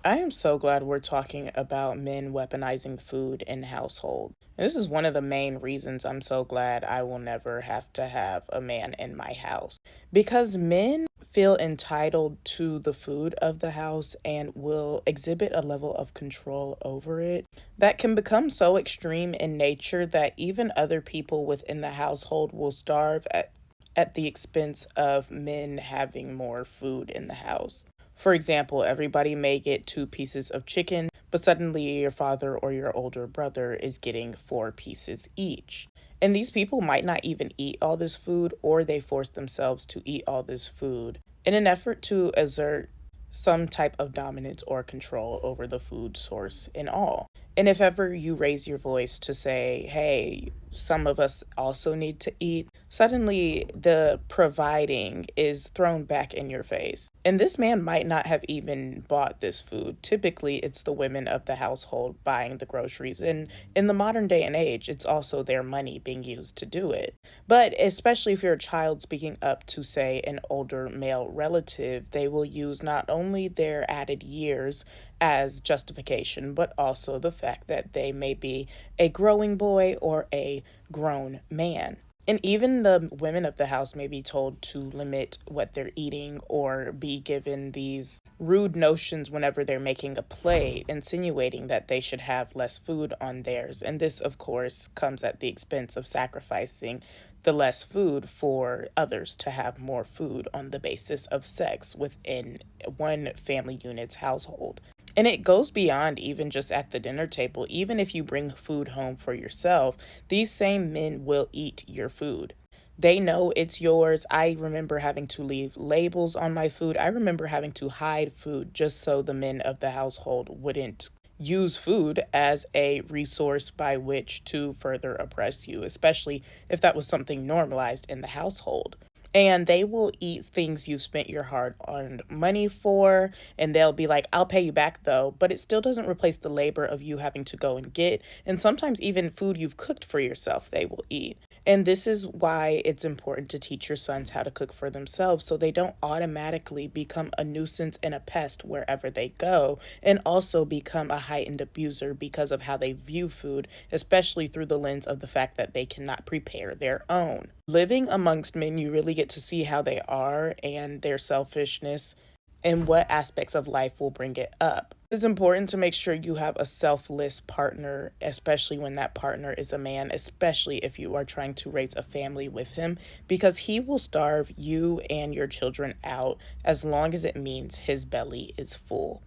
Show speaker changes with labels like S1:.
S1: I am so glad we're talking about men weaponizing food in household. And this is one of the main reasons I'm so glad I will never have to have a man in my house. Because men feel entitled to the food of the house and will exhibit a level of control over it that can become so extreme in nature that even other people within the household will starve at the expense of men having more food in the house. For example, everybody may get 2 pieces of chicken, but suddenly your father or your older brother is getting 4 pieces each. And these people might not even eat all this food, or they force themselves to eat all this food in an effort to exert some type of dominance or control over the food source in all. And if ever you raise your voice to say, hey, some of us also need to eat, suddenly the providing is thrown back in your face. And this man might not have even bought this food. Typically, it's the women of the household buying the groceries. And in the modern day and age, it's also their money being used to do it. But especially if you're a child speaking up to, say, an older male relative, they will use not only their added years as justification, but also the fact that they may be a growing boy or a grown man. And even the women of the house may be told to limit what they're eating or be given these rude notions whenever they're making a plate, insinuating that they should have less food on theirs. And this, of course, comes at the expense of sacrificing the less food for others to have more food on the basis of sex within one family unit's household. And it goes beyond even just at the dinner table. Even if you bring food home for yourself, these same men will eat your food. They know it's yours. I remember having to leave labels on my food. I remember having to hide food just so the men of the household wouldn't use food as a resource by which to further oppress you, especially if that was something normalized in the household. And they will eat things you spent your hard earned money for, and they'll be like, I'll pay you back though. But it still doesn't replace the labor of you having to go and get, and sometimes even food you've cooked for yourself, they will eat. And this is why it's important to teach your sons how to cook for themselves so they don't automatically become a nuisance and a pest wherever they go, and also become a heightened abuser because of how they view food, especially through the lens of the fact that they cannot prepare their own. Living amongst men, you really get to see how they are and their selfishness and what aspects of life will bring it up. It's important to make sure you have a selfless partner, especially when that partner is a man, especially if you are trying to raise a family with him, because he will starve you and your children out as long as it means his belly is full.